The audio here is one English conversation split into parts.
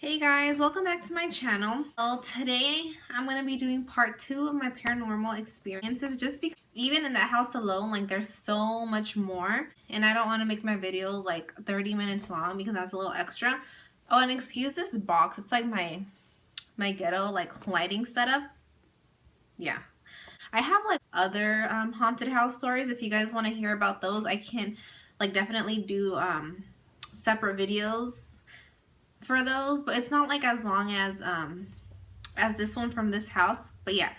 Hey guys, welcome back to my channel. Well, today I'm going to be doing part 2 of my paranormal experiences just because even in that house alone, like there's so much more and I don't want to make my videos like 30 minutes long because that's a little extra. Oh, and excuse this box. It's like my ghetto like lighting setup. Yeah. I have like other haunted house stories. If you guys want to hear about those, I can like definitely do separate videos for those, but it's not like as long as this one from this house. But yeah,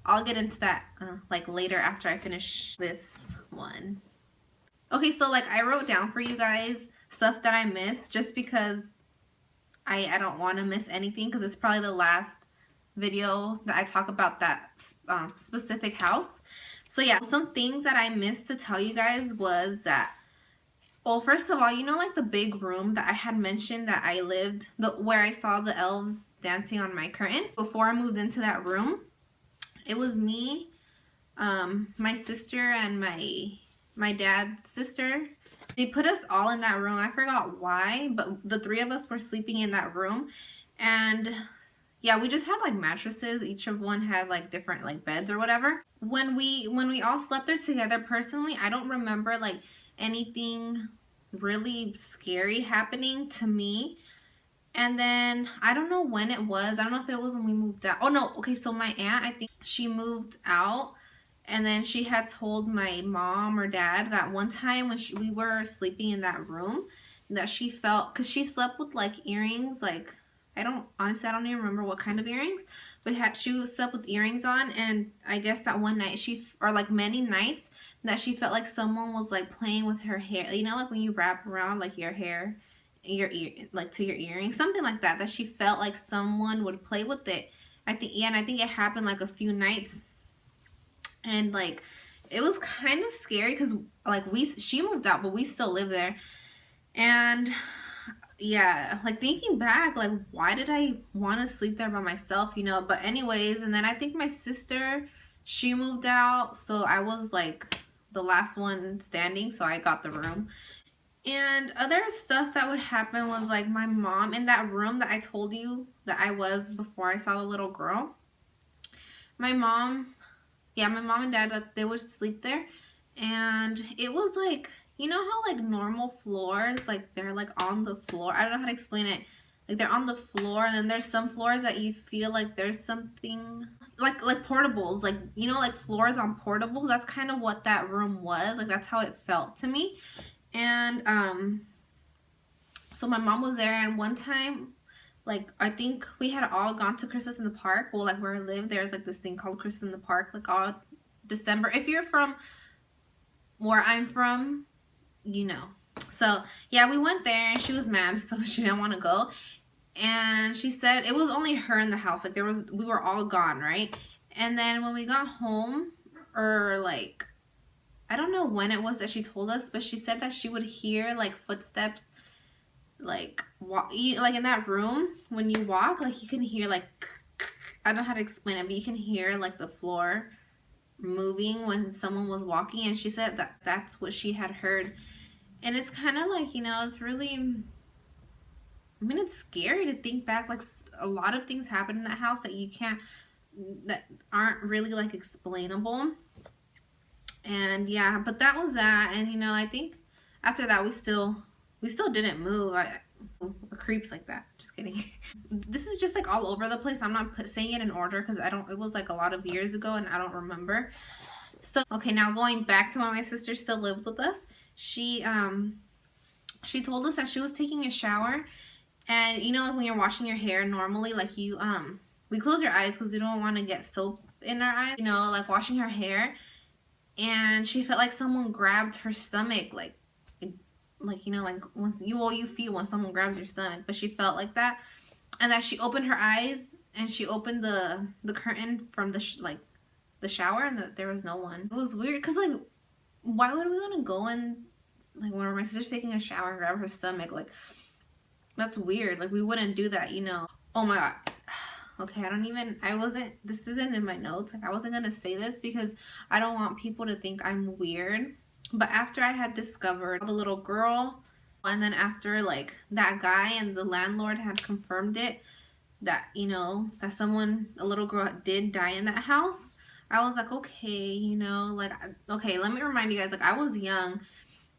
I'll get into that like later after I finish this one. Okay, so like I wrote down for you guys stuff that I missed just because I don't want to miss anything because it's probably the last video that I talk about that specific house. So yeah, some things that I missed to tell you guys was that, well, first of all, you know, like the big room that I had mentioned that I lived, where I saw the elves dancing on my curtain. Before I moved into that room, it was me, my sister, and my dad's sister. They put us all in that room. I forgot why, but the three of us were sleeping in that room, and yeah, we just had like mattresses. Each of one had like different like beds or whatever. When we all slept there together, personally, I don't remember like anything really scary happening to me. And then I don't know when it was. I don't know if it was when we moved out. Oh no, okay, so my aunt, I think she moved out and then she had told my mom or dad that one time when we were sleeping in that room that she felt, because she slept with like earrings, like I don't even remember what kind of earrings, but she slept with earrings on, and I guess that one night or like many nights, that she felt like someone was like playing with her hair. You know, like when you wrap around like your hair, your ear, like to your earring, something like that. That she felt like someone would play with it. I think, yeah, and I think it happened like a few nights, and like it was kind of scary because like she moved out, but we still live there, and yeah, like thinking back, like why did I want to sleep there by myself, you know? But anyways, and then I think my sister, she moved out, so I was like the last one standing, so I got the room. And other stuff that would happen was like my mom in that room that I told you that I was before I saw the little girl. My mom, yeah, my mom and dad, that they would sleep there, and it was like, you know how like normal floors, like they're like on the floor. I don't know how to explain it. Like they're on the floor, and then there's some floors that you feel like there's something like portables, like you know, like floors on portables. That's kind of what that room was. Like that's how it felt to me. And so my mom was there, and one time, like I think we had all gone to Christmas in the Park. Well, like where I live, there's like this thing called Christmas in the Park, like all December. If you're from where I'm from, you know. So yeah, we went there, and she was mad, so she didn't want to go. And she said it was only her in the house. Like we were all gone, right? And then when we got home, or like I don't know when it was that she told us, but she said that she would hear like footsteps, like like in that room when you walk, like you can hear like I don't know how to explain it, but you can hear like the floor moving when someone was walking, and she said that that's what she had heard. And it's kind of like, you know, it's really, I mean, it's scary to think back, like a lot of things happen in that house that you can't, that aren't really like explainable. And yeah, but that was that. And you know, I think after that we still didn't move. We're creeps like that. Just kidding. This is just like all over the place. I'm not saying it in order because I don't, it was like a lot of years ago and I don't remember. So okay, now going back to when my sister still lived with us, she told us that she was taking a shower, and you know, like when you're washing your hair normally, like we close your eyes because we don't want to get soap in our eyes, you know, like washing her hair, and she felt like someone grabbed her stomach, like you know, like once you feel when someone grabs your stomach, but she felt like that, and that she opened her eyes and she opened the curtain from like the shower, and that there was no one. It was weird because like why would we want to go in like when my sister's taking a shower and grab her stomach? Like that's weird. Like we wouldn't do that, you know. Oh my god. Okay, I wasn't, this isn't in my notes. Like I wasn't gonna say this because I don't want people to think I'm weird. But after I had discovered the little girl, And then after like that guy and the landlord had confirmed it, that, you know, that someone, a little girl did die in that house, I was like, okay, you know, like, okay, let me remind you guys, like, I was young.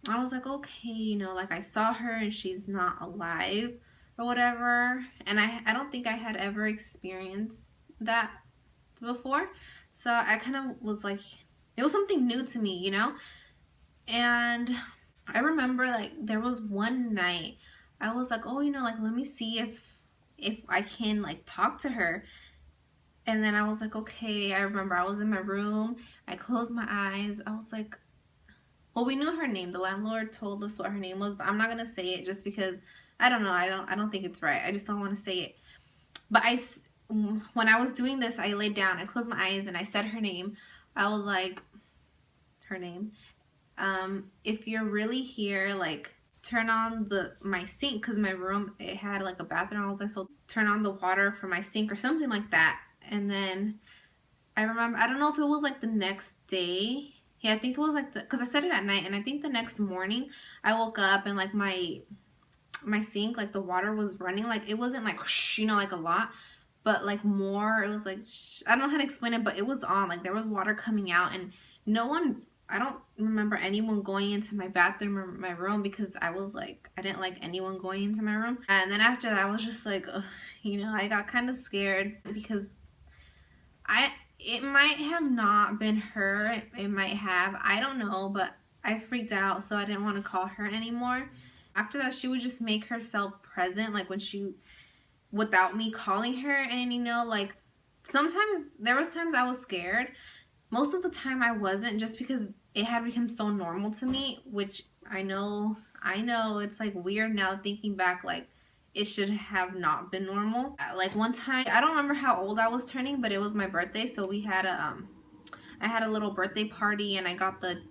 I was like, okay, you know, like, I saw her and she's not alive or whatever. And I don't think I had ever experienced that before. So I kind of was like, it was something new to me, you know? And I remember like there was one night I was like, oh, you know, like, let me see if I can like talk to her. And then I was like, okay, I remember I was in my room. I closed my eyes. I was like, well, we knew her name. The landlord told us what her name was, but I'm not going to say it just because I don't know. I don't think it's right. I just don't want to say it. But when I was doing this, I laid down, I closed my eyes and I said her name. I was like, her name. If you're really here, like, turn on my sink, because my room, it had like a bathroom. I was like, so turn on the water for my sink or something like that. And then I remember, I don't know if it was like the next day. Yeah, I think it was like because I said it at night, and I think the next morning I woke up and like my sink, like the water was running, like it wasn't like whoosh, you know, like a lot, but like more, it was like I don't know how to explain it, but it was on, like there was water coming out. And no one, I don't remember anyone going into my bathroom or my room, because I was like, I didn't like anyone going into my room. And then after that I was just like, ugh, you know, I got kind of scared because it might have not been her, it might have, I don't know, but I freaked out, so I didn't want to call her anymore. After that, she would just make herself present, like when she, without me calling her. And you know, like, sometimes there was times I was scared. Most of the time I wasn't, just because it had become so normal to me, which I know it's like weird now thinking back, like it should have not been normal. Like one time, I don't remember how old I was turning, but it was my birthday, so we had I had a little birthday party, and I got the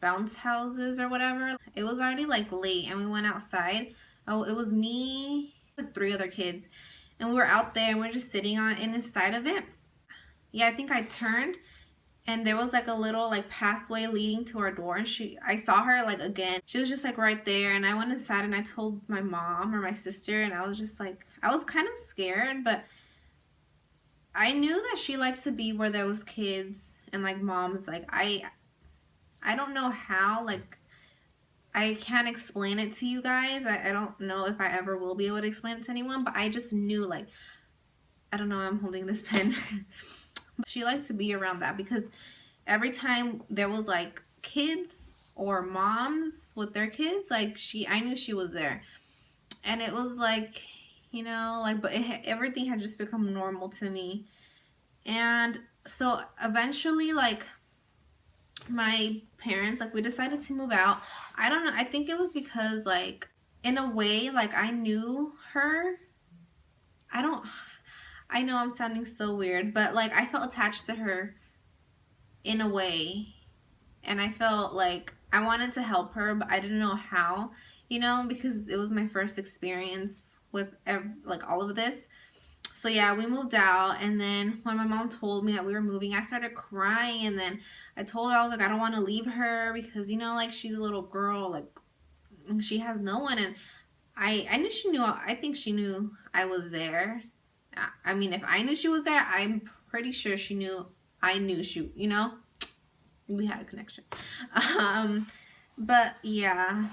bounce houses or whatever. It was already like late, and we went outside. Oh, it was me, like three other kids, and we were out there, and we are just sitting on inside of it. Yeah, I think I turned, and there was like a little like pathway leading to our door, and I saw her like again. She was just like right there, and I went inside and I told my mom or my sister, and I was just like, I was kind of scared, but I knew that she liked to be where there was kids and like moms. Like I don't know how, like, I can't explain it to you guys. I don't know if I ever will be able to explain it to anyone, but I just knew, like, I don't know, I'm holding this pen. She liked to be around that, because every time there was like kids or moms with their kids, like I knew she was there. And it was like, you know, like, but everything had just become normal to me. And so eventually, like, my parents, like, we decided to move out. I don't know, I think it was because, like, in a way, like, I knew her. I know I'm sounding so weird, but like I felt attached to her in a way, and I felt like I wanted to help her, but I didn't know how, you know, because it was my first experience with like all of this. So yeah, we moved out, and then when my mom told me that we were moving, I started crying. And then I told her, I was like, I don't want to leave her, because, you know, like, she's a little girl, like, she has no one. And I knew she knew, I think she knew I was there. I mean, if I knew she was there, I'm pretty sure she knew I knew she, you know, we had a connection. But yeah,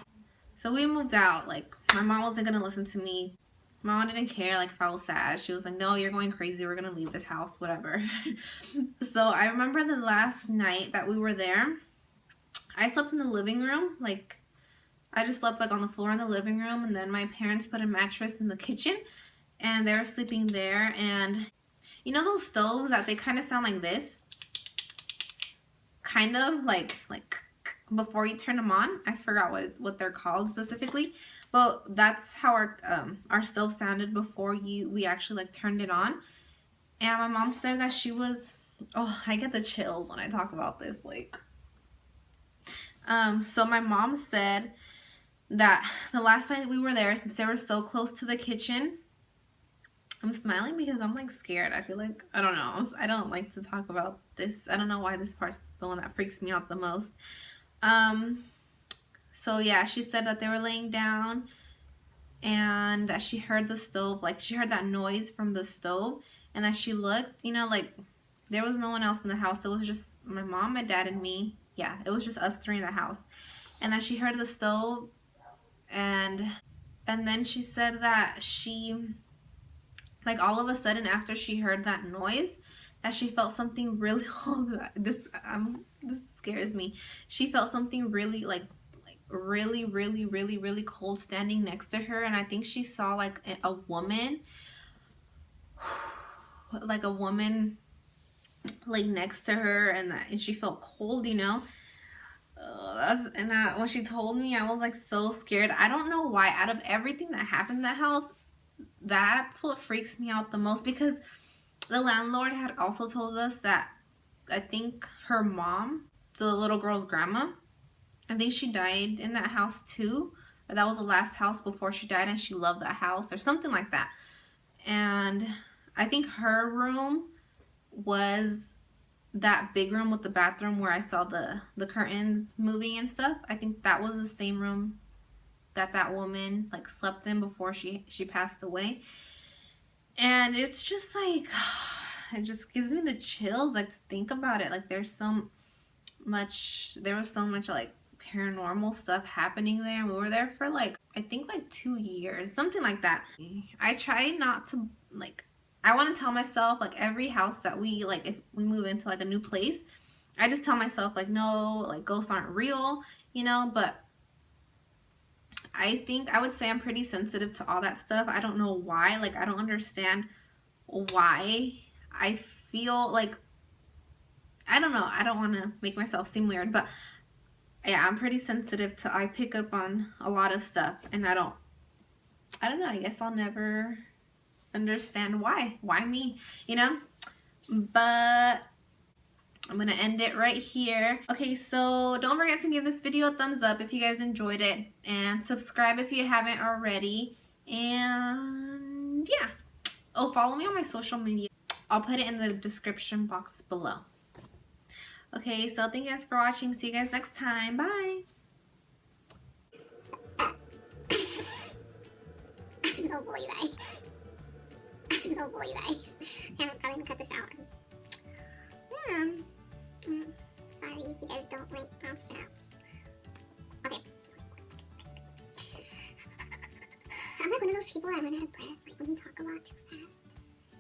so we moved out. Like, my mom wasn't gonna listen to me. My mom didn't care, like, if I was sad. She was like, no, you're going crazy, we're gonna leave this house, whatever. So I remember the last night that we were there, I slept in the living room. Like, I just slept like on the floor in the living room, and then my parents put a mattress in the kitchen, and they were sleeping there. And you know those stoves that they kind of sound like this, kind of like before you turn them on? I forgot what they're called specifically, but that's how our stove sounded before we actually like turned it on. And my mom said that she was, oh, I get the chills when I talk about this, like, so my mom said that the last night we were there, since they were so close to the kitchen, I'm smiling because I'm like scared. I feel like, I don't know, I don't like to talk about this. I don't know why this part's the one that freaks me out the most. So yeah, she said that they were laying down and that she heard the stove, like she heard that noise from the stove, and that she looked, you know, like there was no one else in the house. It was just my mom, my dad, and me. Yeah, it was just us three in the house. And that she heard the stove, and then she said that she, like, all of a sudden after she heard that noise, that she felt something really this scares me. She felt something really really cold standing next to her, and I think she saw like a woman, like a woman like next to her, and she felt cold, you know. When she told me, I was like so scared. I don't know why. Out of everything that happened in that house, that's what freaks me out the most, because the landlord had also told us that I think her mom, so the little girl's grandma, I think she died in that house too, or that was the last house before she died, and she loved that house or something like that. And I think her room was that big room with the bathroom where I saw the curtains moving and stuff. I think that was the same room that that woman like slept in before she passed away. And it's just like it just gives me the chills, like, to think about it. Like there was so much like paranormal stuff happening there, and we were there for like, I think, like 2 years, something like that. I try not to, like, I want to tell myself, like, every house that we, like, if we move into like a new place, I just tell myself like, no, like, ghosts aren't real, you know. But I think I would say I'm pretty sensitive to all that stuff. I don't know why. Like, I don't understand why I feel like, I don't know. I don't want to make myself seem weird, but yeah, I'm pretty sensitive to, I pick up on a lot of stuff, and I don't know. I guess I'll never understand why. Why me, you know? But I'm gonna end it right here. Okay, so don't forget to give this video a thumbs up if you guys enjoyed it, and subscribe if you haven't already. And yeah. Oh, follow me on my social media. I'll put it in the description box below. Okay, so thank you guys for watching. See you guys next time. Bye. So boy, guys. So boy, guys. I'm probably gonna cut this out. Yeah. Sorry if you guys don't like straps. Okay. I'm like one of those people that run out of breath, like when you talk a lot too fast.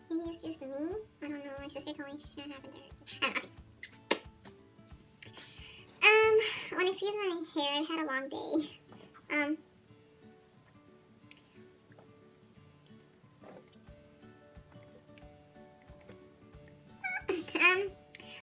Maybe it's just me. I don't know. My sister told me shit happened to her. Okay. When excuse my hair, I had a long day.